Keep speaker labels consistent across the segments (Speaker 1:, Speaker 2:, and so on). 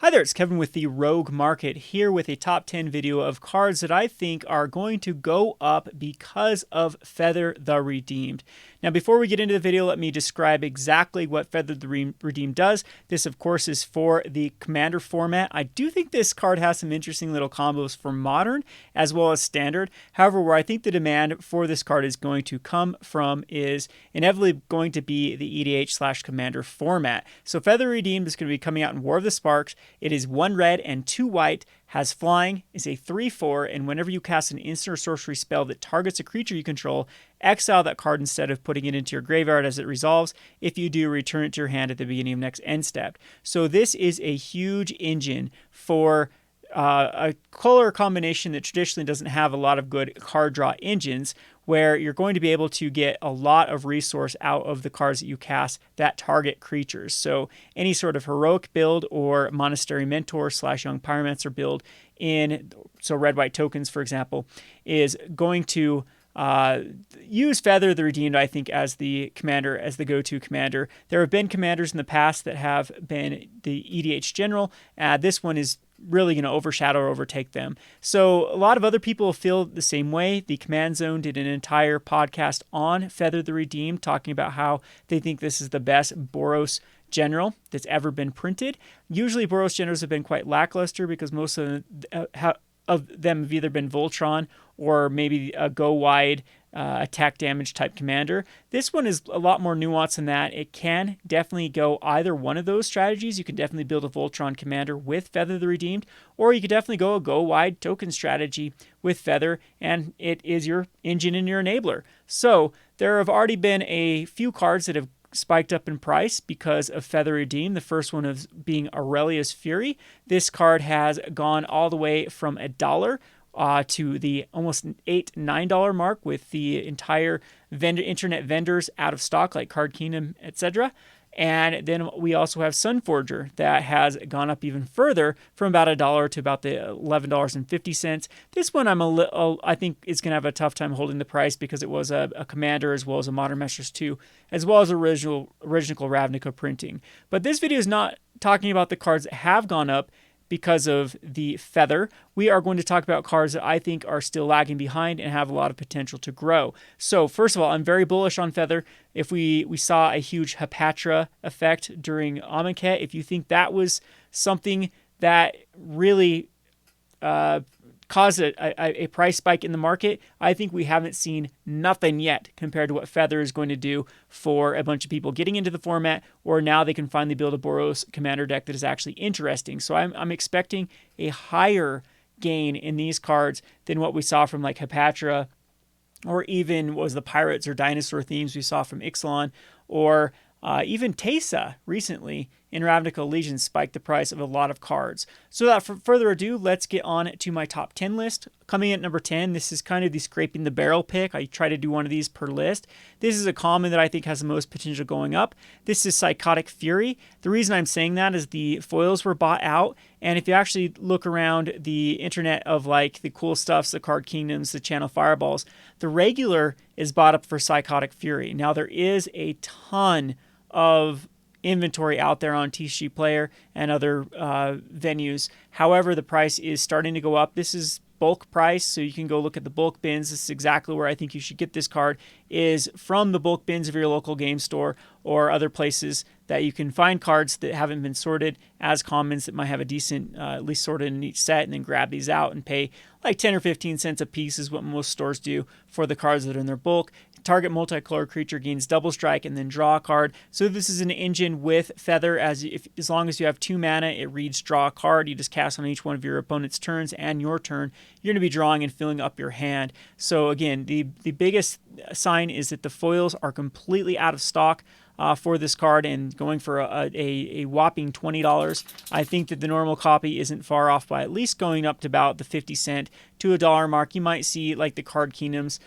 Speaker 1: Hi there, it's Kevin with the Rogue Market here with a top 10 video of cards that I think are going to go up because of Feather the Redeemed. Now, before we get into the video, let me describe exactly what Feather the Redeemed does. This, of course, is for the Commander format. I do think this card has some interesting little combos for Modern as well as Standard. However, where I think the demand for this card is going to come from is inevitably going to be the EDH/Commander format. So Feather Redeemed is going to be coming out in War of the Sparks. It is 1 red and 2 white, has flying, is a 3/4, and whenever you cast an instant or sorcery spell that targets a creature you control, exile that card instead of putting it into your graveyard as it resolves. If you do, return it to your hand at the beginning of next end step. So this is a huge engine for a color combination that traditionally doesn't have a lot of good card draw engines, where you're going to be able to get a lot of resource out of the cards that you cast that target creatures. So any sort of heroic build or Monastery Mentor / Young Pyromancer build in, so red-white tokens, for example, is going to use Feather the Redeemed, I think, as the commander, as the go-to commander. There have been commanders in the past that have been the EDH general. This one is really going to overshadow or overtake them. So a lot of other people feel the same way. The Command Zone did an entire podcast on Feather the Redeemed, talking about how they think this is the best Boros general that's ever been printed. Usually Boros generals have been quite lackluster because most of them have either been Voltron or maybe a go wide attack damage type commander. This one is a lot more nuanced than that. It can definitely go either one of those strategies. You can definitely build a Voltron commander with Feather the Redeemed, or you could definitely go a go wide token strategy with Feather, and it is your engine and your enabler. So there have already been a few cards that have spiked up in price because of Feather Redeemed. The first one of being Aurelia's Fury. This card has gone all the way from $1 to the almost $8-9 mark, with the entire internet vendors out of stock, like Card Kingdom, etc. And then we also have Sunforger that has gone up even further from about $1 to about the $11.50. This one I think is going to have a tough time holding the price because it was a commander as well as a Modern Masters 2, as well as original Ravnica printing. But this video is not talking about the cards that have gone up because of the Feather. We are going to talk about cards that I think are still lagging behind and have a lot of potential to grow. So first of all, I'm very bullish on Feather. If we saw a huge Hepatra effect during Amonkhet, if you think that was something that really caused a price spike in the market, I think we haven't seen nothing yet compared to what Feather is going to do for a bunch of people getting into the format, or now they can finally build a Boros commander deck that is actually interesting. So I'm expecting a higher gain in these cards than what we saw from like Hepatra, or even was the Pirates or Dinosaur themes we saw from Ixalan, or even Teysa recently in Ravnica Legion spiked the price of a lot of cards. So without further ado, let's get on to my top 10 list. Coming in at number 10, this is kind of the scraping the barrel pick. I try to do one of these per list. This is a common that I think has the most potential going up. This is Psychotic Fury. The reason I'm saying that is the foils were bought out, and if you actually look around the internet of like the cool stuffs, the Card Kingdoms, the Channel Fireballs, the regular is bought up for Psychotic Fury. Now there is a ton of inventory out there on TCG Player and other venues. However, the price is starting to go up. This is bulk price, so you can go look at the bulk bins. This is exactly where I think you should get this card, is from the bulk bins of your local game store or other places that you can find cards that haven't been sorted as commons that might have a decent, at least sorted in each set, and then grab these out and pay like 10 or 15 cents a piece is what most stores do for the cards that are in their bulk. Target multicolor creature gains double strike and then draw a card. So this is an engine with Feather. As long as you have 2 mana, it reads draw a card. You just cast on each one of your opponent's turns and your turn. You're going to be drawing and filling up your hand. So again, the biggest sign is that the foils are completely out of stock for this card and going for a whopping $20. I think that the normal copy isn't far off by at least going up to about the 50 cent to $1 mark. You might see like the Card Kingdoms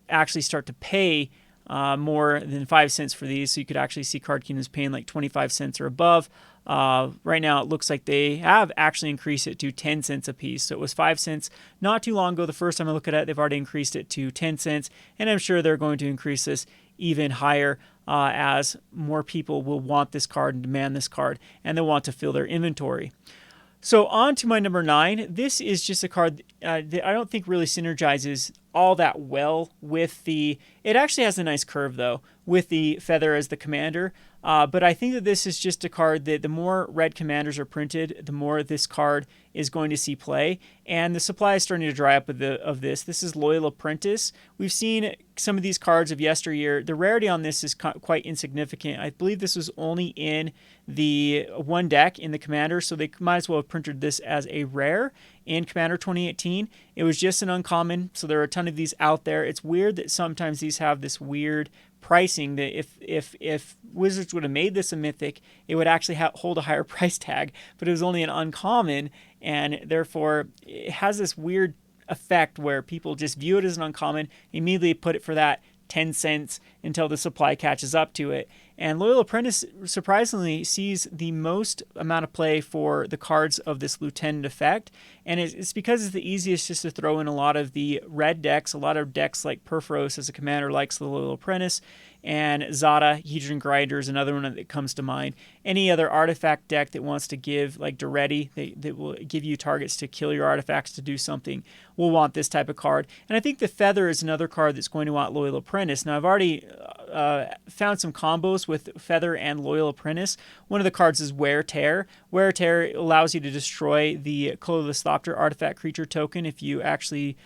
Speaker 1: actually start to pay more than 5 cents for these. So you could actually see Card Kingdoms paying like 25 cents or above. Right now it looks like they have actually increased it to 10 cents a piece. So it was 5 cents not too long ago. The first time I look at it, they've already increased it to 10 cents. And I'm sure they're going to increase this even higher. as more people will want this card and demand this card, and they'll want to fill their inventory. So on to my number 9. This is just a card that I don't think really synergizes all that well with the... It actually has a nice curve, though, with the feather as the commander. But I think that this is just a card that the more red commanders are printed, the more this card is going to see play. And the supply is starting to dry up of this. This is Loyal Apprentice. We've seen some of these cards of yesteryear. The rarity on this is quite insignificant. I believe this was only in the one deck in the commander, so they might as well have printed this as a rare in Commander 2018. It was just an uncommon, so there are a ton of these out there. It's weird that sometimes these have this weird pricing that if Wizards would have made this a mythic, it would actually hold a higher price tag, but it was only an uncommon, and therefore it has this weird effect where people just view it as an uncommon, immediately put it for that 10 cents until the supply catches up to it. And Loyal Apprentice surprisingly sees the most amount of play for the cards of this Lieutenant effect, and it's because it's the easiest just to throw in a lot of the red decks. A lot of decks like Perforos as a commander likes the Loyal Apprentice, and Zada, Hedron Grinder is another one that comes to mind. Any other artifact deck that wants to give, like Duretti, that will give you targets to kill your artifacts to do something, will want this type of card. And I think the Feather is another card that's going to want Loyal Apprentice. Now, I've already found some combos with Feather and Loyal Apprentice. One of the cards is Wear Tear. Wear Tear allows you to destroy the Colorless Thopter artifact creature token if you actually...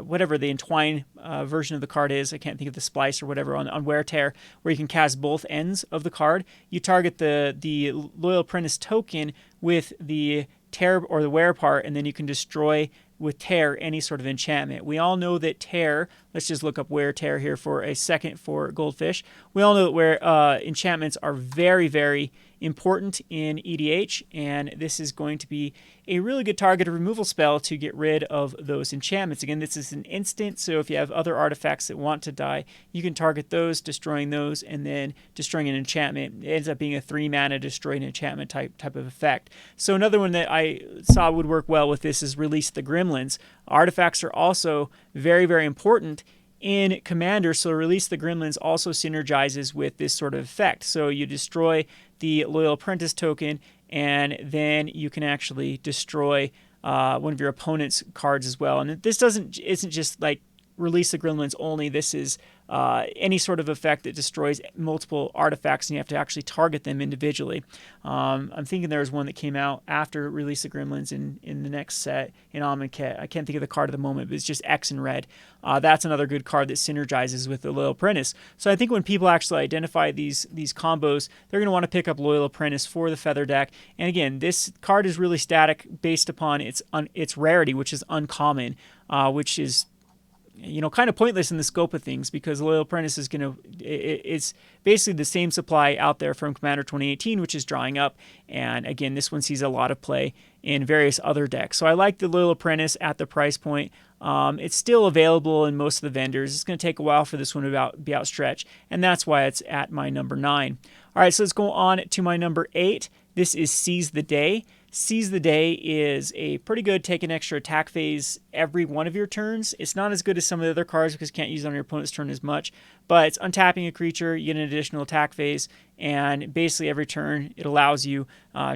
Speaker 1: whatever the entwine version of the card is, I can't think of the splice or whatever on Wear Tear, where you can cast both ends of the card. You target the Loyal Apprentice token with the Tear or the Wear part, and then you can destroy with Tear any sort of enchantment. We all know that Tear, let's just look up Wear Tear here for a second for Goldfish. We all know that where enchantments are very, very important in EDH, and this is going to be a really good targeted removal spell to get rid of those enchantments. Again, this is an instant, so if you have other artifacts that want to die, you can target those, destroying those, and then destroying an enchantment. It ends up being a 3-mana destroy an enchantment type of effect. So another one that I saw would work well with this is Release the Gremlins. Artifacts are also very, very important in Commander, so Release the Gremlins also synergizes with this sort of effect. So you destroy the Loyal Apprentice token, and then you can actually destroy one of your opponent's cards as well. And this isn't just like Release the Gremlins only. This is any sort of effect that destroys multiple artifacts, and you have to actually target them individually. I'm thinking there was one that came out after Release the Gremlins in the next set in Amonkhet. I can't think of the card at the moment, but it's just X and red. That's another good card that synergizes with the Loyal Apprentice. So I think when people actually identify these combos, they're going to want to pick up Loyal Apprentice for the Feather deck. And again, this card is really static based upon its rarity, which is uncommon, which is kind of pointless in the scope of things, because Loyal Apprentice is it's basically the same supply out there from Commander 2018, which is drying up. And again, this one sees a lot of play in various other decks. So I like the Loyal Apprentice at the price point. It's still available in most of the vendors. It's going to take a while for this one to be outstretched, and that's why it's at my number 9. All right, so let's go on to my number 8. This is Seize the Day. Seize the Day is a pretty good take an extra attack phase every one of your turns. It's not as good as some of the other cards because you can't use it on your opponent's turn as much, but it's untapping a creature, you get an additional attack phase, and basically every turn it allows you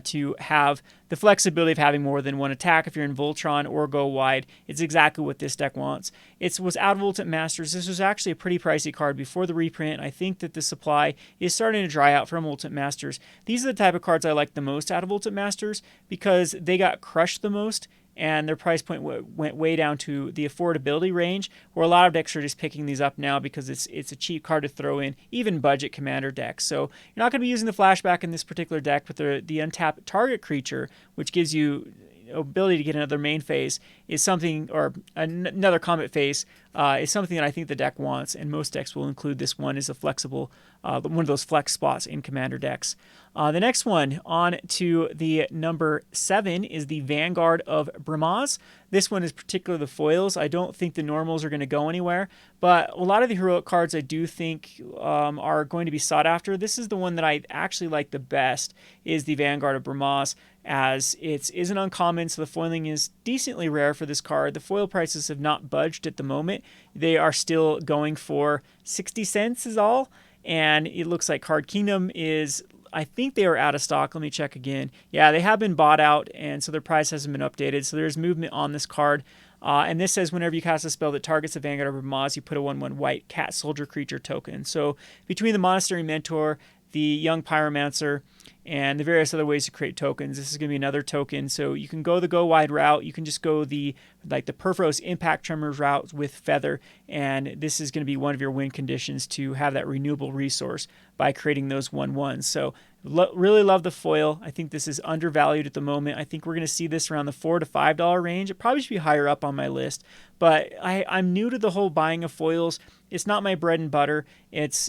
Speaker 1: to have the flexibility of having more than one attack if you're in Voltron or go wide. It's exactly what this deck wants. It was out of Ultimate Masters. This was actually a pretty pricey card before the reprint. I think that the supply is starting to dry out from Ultimate Masters. These are the type of cards I like the most out of Ultimate Masters because they got crushed the most, and their price point went way down to the affordability range, where a lot of decks are just picking these up now because it's a cheap card to throw in, even budget Commander decks. So you're not going to be using the flashback in this particular deck, but the untapped target creature, which gives you ability to get another main phase, is something, or another combat phase, is something that I think the deck wants, and most decks will include this one as a flexible, one of those flex spots in Commander decks. The next one, on to the number 7, is the Vanguard of Bramaz. This one is particularly the foils. I don't think the normals are going to go anywhere, but a lot of the heroic cards I do think are going to be sought after. This is the one that I actually like the best, is the Vanguard of Bramaz, as it is an uncommon, so the foiling is decently rare for this card. The foil prices have not budged at the moment, market, they are still going for 60 cents is all. And it looks like Card Kingdom is, I think they are out of stock. Let me check again. Yeah, they have been bought out, and so their price hasn't been updated. So there's movement on this card. And this says whenever you cast a spell that targets a Vanguard or Maz, you put a 1/1 white cat soldier creature token. So between the Monastery Mentor, the Young Pyromancer, and the various other ways to create tokens, this is going to be another token. So you can go the go wide route. You can just go the Perforos Impact Tremors route with Feather, and this is going to be one of your win conditions to have that renewable resource by creating those 1/1s. So really love the foil. I think this is undervalued at the moment. I think we're going to see this around the $4 to $5 range. It probably should be higher up on my list, but I'm new to the whole buying of foils. It's not my bread and butter. It's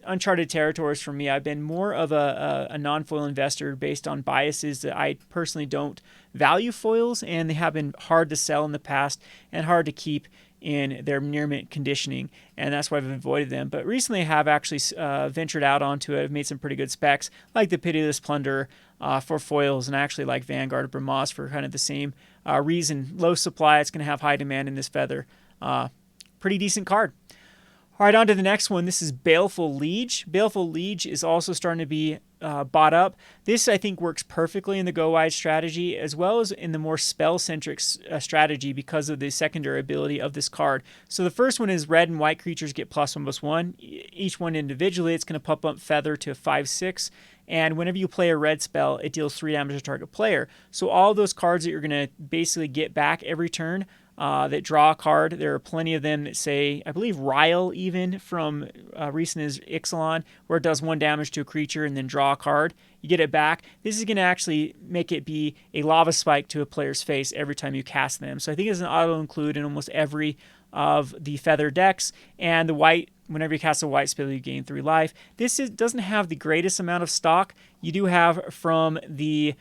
Speaker 1: uncharted territories for me. I've been more of a non-foil investor based on biases that I personally don't value foils, and they have been hard to sell in the past and hard to keep in their near mint conditioning, and that's why I've avoided them. But recently I have actually ventured out onto it. I've made some pretty good specs, like the Pitiless Plunder for foils, and I actually like Vanguard of Brahmas for kind of the same reason. Low supply, it's going to have high demand in this Feather. Pretty decent card. All right, on to the next one. This is Baleful Liege. Baleful Liege is also starting to be bought up. This, I think, works perfectly in the go-wide strategy as well as in the more spell-centric strategy because of the secondary ability of this card. So the first one is red and white creatures get +1/+1. Each one individually, it's going to pump up Feather to 5/6. And whenever you play a red spell, it deals 3 damage to target player. So all those cards that you're going to basically get back every turn that draw a card. There are plenty of them that say, I believe Ryle even from recent is Ixalan, where it does 1 damage to a creature and then draw a card. You get it back. This is going to actually make it be a lava spike to a player's face every time you cast them. So I think it's an auto-include in almost every of the Feather decks. And the white, whenever you cast a white spell, you gain 3 life. This doesn't have the greatest amount of stock. You do have from the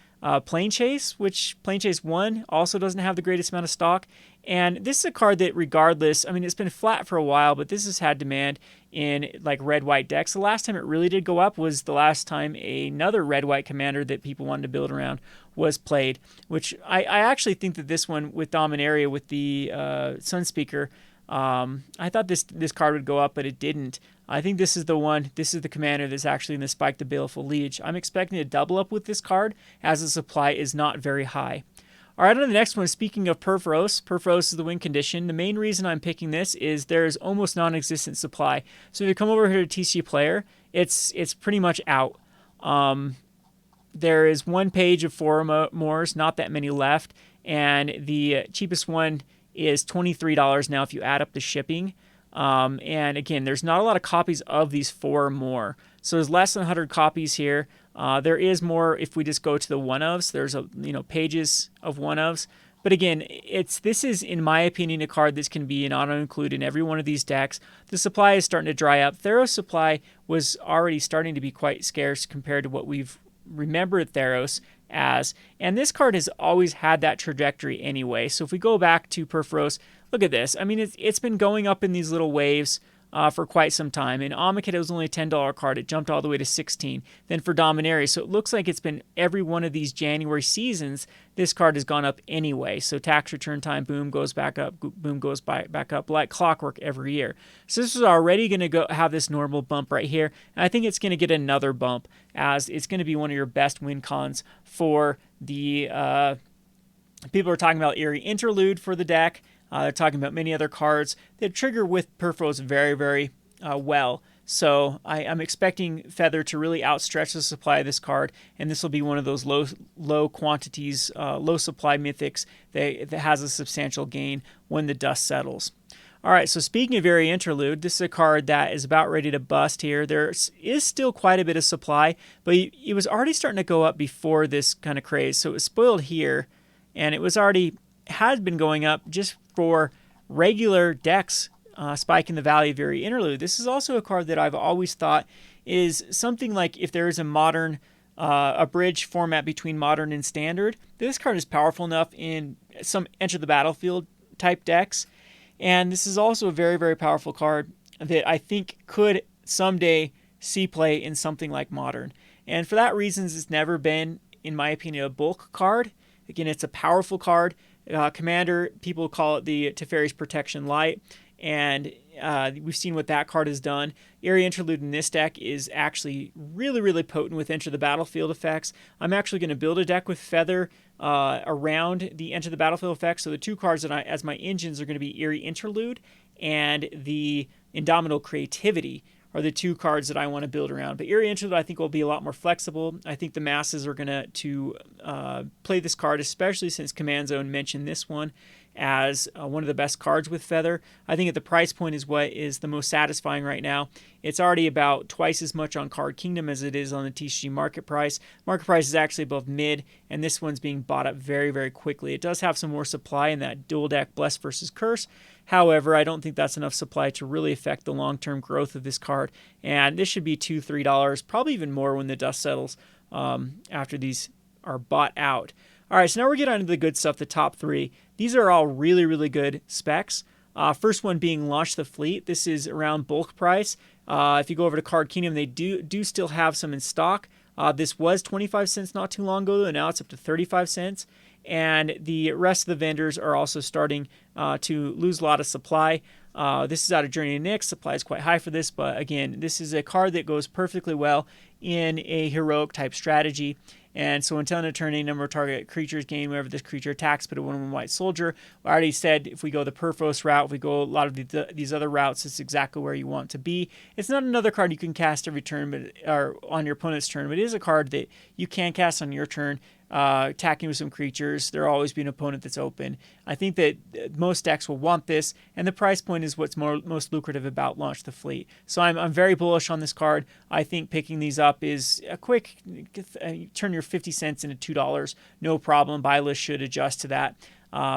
Speaker 1: Plane Chase, which Plane Chase 1 also doesn't have the greatest amount of stock. And this is a card that regardless, I mean, it's been flat for a while, but this has had demand in like red-white decks. The last time it really did go up was the last time another red-white commander that people wanted to build around was played, which I actually think that this one with Dominaria, with the Sunspeaker, I thought this card would go up, but it didn't. I think this is the one, this is the commander that's actually going to spike the Baleful Liege. I'm expecting to double up with this card as the supply is not very high. All right, on to the next one. Speaking of Perforos, Perforos is the win condition. The main reason I'm picking this is there's almost non-existent supply. So if you come over here to TCG Player, it's pretty much out. There is 1 page of 4 mores, not that many left, and the cheapest one is $23 now if you add up the shipping. And again, there's not a lot of copies of these 4 more. So there's less than 100 copies here. There is more if we just go to the one-ofs. There's pages of one-ofs. But again, this is, in my opinion, a card that's can be an auto-include in every one of these decks. The supply is starting to dry up. Theros supply was already starting to be quite scarce compared to what we've remembered Theros as. And this card has always had that trajectory anyway. So if we go back to Perforos, look at this. I mean, it's been going up in these little waves for quite some time. In Amonkhet, it was only a $10 card. It jumped all the way to $16. Then for Dominaria, so it looks like it's been every one of these January seasons, this card has gone up anyway. So tax return time, boom, goes back up, boom, goes back up like clockwork every year. So this is already going to have this normal bump right here. And I think it's going to get another bump as it's going to be one of your best win cons for the people are talking about Eerie Interlude for the deck. They're talking about many other cards that trigger with Perforos very, very well. So I'm expecting Feather to really outstretch the supply of this card, and this will be one of those low quantities, low supply mythics that has a substantial gain when the dust settles. All right, so speaking of Eerie Interlude, this is a card that is about ready to bust here. There is still quite a bit of supply, but it was already starting to go up before this kind of craze. So it was spoiled here, and it was already had been going up just for regular decks spiking the value of Eerie Interlude. This is also a card that I've always thought is something like if there is a modern, a bridge format between modern and standard, this card is powerful enough in some Enter the Battlefield type decks. And this is also a very, very powerful card that I think could someday see play in something like modern. And for that reason, it's never been, in my opinion, a bulk card. Again, it's a powerful card. Commander, people call it the Teferi's Protection Light, and we've seen what that card has done. Area Interlude in this deck is actually really, really potent with Enter the Battlefield effects. I'm actually going to build a deck with Feather around the Enter the Battlefield effects. So the two cards that as my engines are going to be Eerie Interlude and the Indomitable Creativity are the two cards that I want to build around. But Eerie Interlude, I think, will be a lot more flexible. I think the masses are going to play this card, especially since Command Zone mentioned this one as one of the best cards with Feather. I think at the price point is what is the most satisfying right now. It's already about twice as much on Card Kingdom as it is on the TCG market price. Market price is actually above mid, and this one's being bought up very, very quickly. It does have some more supply in that dual deck Bless versus Curse. However, I don't think that's enough supply to really affect the long-term growth of this card. And this should be $2, $3, probably even more when the dust settles after these are bought out. All right, so now we're getting on to the good stuff, the top three. These are all really, really good specs. First one being Launch the Fleet. This is around bulk price. If you go over to Card Kingdom, they do still have some in stock. This was 25 cents not too long ago, and now it's up to 35 cents. And the rest of the vendors are also starting to lose a lot of supply. This is out of Journey to Nyx. Supply is quite high for this, but again, this is a card that goes perfectly well in a heroic type strategy. And so until end of turn, a number of target creatures gain whenever this creature attacks, but a 1/1 white soldier. I already said if we go the Perfos route, if we go a lot of these other routes, it's exactly where you want to be. It's not another card you can cast every turn, or on your opponent's turn, but it is a card that you can cast on your turn. Attacking with some creatures. There'll always be an opponent that's open. I think that most decks will want this, and the price point is what's most lucrative about Launch the Fleet. So I'm very bullish on this card. I think picking these up is a quick, turn your 50 cents into $2, no problem. Buy list should adjust to that.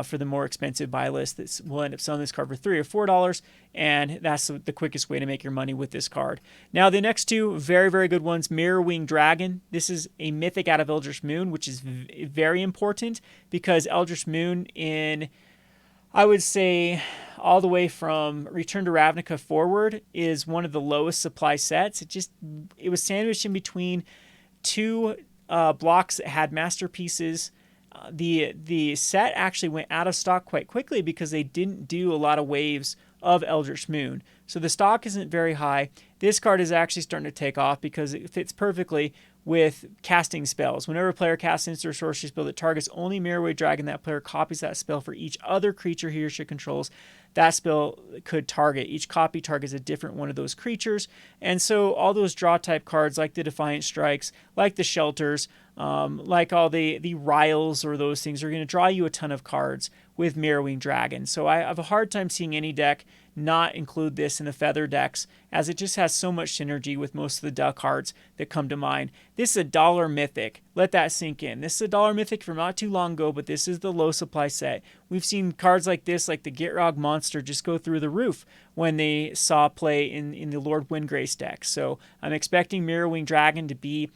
Speaker 1: For the more expensive buy list, that will end up selling this card for $3 or $4, and that's the quickest way to make your money with this card. Now, the next two very, very good ones, Mirrorwing Dragon. This is a mythic out of Eldritch Moon, which is very important because Eldritch Moon in, I would say, all the way from Return to Ravnica forward is one of the lowest supply sets. It was sandwiched in between two blocks that had masterpieces. The set actually went out of stock quite quickly because they didn't do a lot of waves of Eldritch Moon. So the stock isn't very high. This card is actually starting to take off because it fits perfectly with casting spells. Whenever a player casts instant or sorcery spell that targets only Mirrorwing Dragon, that player copies that spell for each other creature he or she controls. That spell could target. Each copy targets a different one of those creatures. And so all those draw type cards like the Defiant Strikes, like the Shelters, like all the Riles or those things are going to draw you a ton of cards with Mirrorwing Dragon. So I have a hard time seeing any deck not include this in the Feather decks, as it just has so much synergy with most of the duck cards that come to mind. This is a $1 mythic. Let that sink in. This is a $1 mythic from not too long ago, but this is the low supply set. We've seen cards like this, like the Gitrog Monster, just go through the roof when they saw play in the Lord Windgrace deck. So I'm expecting Mirrorwing Dragon to be,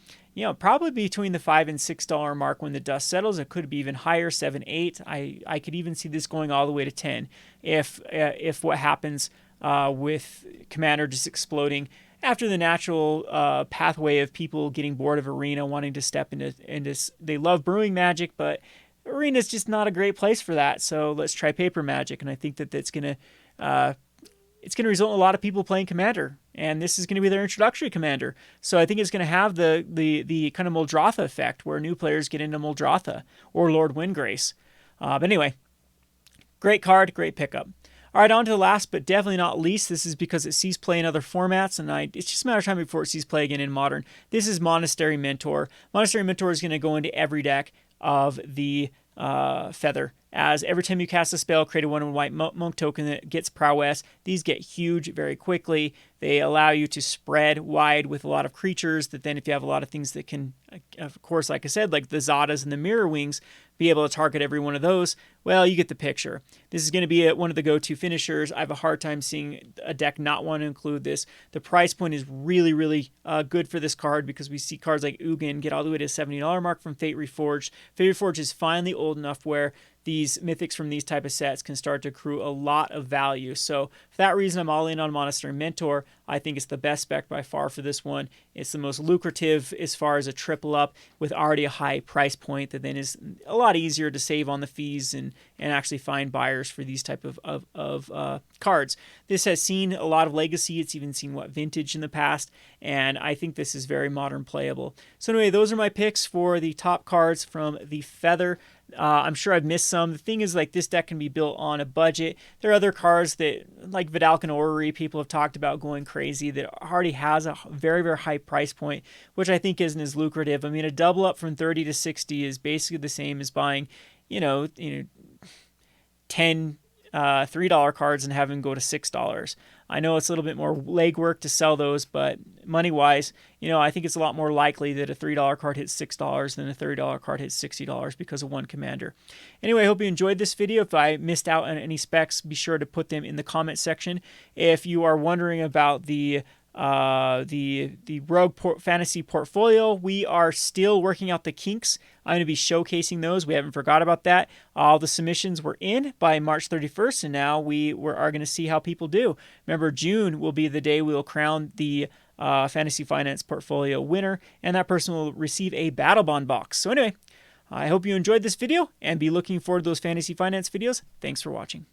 Speaker 1: probably between the $5 and $6 mark when the dust settles. It could be even higher, 7, 8. I could even see this going all the way to 10 if what happens with Commander just exploding after the natural pathway of people getting bored of Arena, wanting to step into they love brewing Magic, but Arena is just not a great place for that. So let's try Paper Magic, and I think that it's gonna result in a lot of people playing Commander, and this is going to be their introductory Commander. So I think it's going to have the kind of Muldrotha effect, where new players get into Muldrotha or Lord Windgrace. But anyway, great card, great pickup. All right, on to the last, but definitely not least. This is because it sees play in other formats, and it's just a matter of time before it sees play again in Modern. This is Monastery Mentor. Monastery Mentor is going to go into every deck of the Feather, as every time you cast a spell, create a 1/1 white monk token that gets prowess. These get huge very quickly. They allow you to spread wide with a lot of creatures that then, if you have a lot of things that can, of course, like I said, like the Zadas and the Mirror Wings, be able to target every one of those, well, you get the picture. This is going to be one of the go-to finishers. I have a hard time seeing a deck not want to include this. The price point is really, really good for this card, because we see cards like Ugin get all the way to the $70 mark from Fate Reforged. Fate Reforged is finally old enough where these mythics from these type of sets can start to accrue a lot of value. So for that reason, I'm all in on Monastery Mentor. I think it's the best spec by far for this one. It's the most lucrative as far as a triple up with already a high price point that then is a lot easier to save on the fees and actually find buyers for these type of cards. This has seen a lot of legacy. It's even seen vintage in the past, and I think this is very modern playable. So anyway, those are my picks for the top cards from the Feather. I'm sure I've missed some. The thing is, like, this deck can be built on a budget. There are other cards that, like Vidalcan Orrery, people have talked about going crazy, that already has a very, very high price point, which I think isn't as lucrative. I mean, a double up from 30 to 60 is basically the same as buying, 10 $3 cards and having them go to $6. I know it's a little bit more legwork to sell those, but money-wise, I think it's a lot more likely that a $3 card hits $6 than a $30 card hits $60 because of one commander. Anyway, I hope you enjoyed this video. If I missed out on any specs, be sure to put them in the comment section. If you are wondering about the Rogue Fantasy portfolio, we are still working out the kinks. I'm going to be showcasing those. We haven't forgot about that. All the submissions were in by March 31st, and now we are going to see how people do. Remember, June will be the day we will crown the Fantasy Finance portfolio winner, and that person will receive a Battle Bond box. So anyway, I hope you enjoyed this video and be looking forward to those Fantasy Finance videos. Thanks for watching.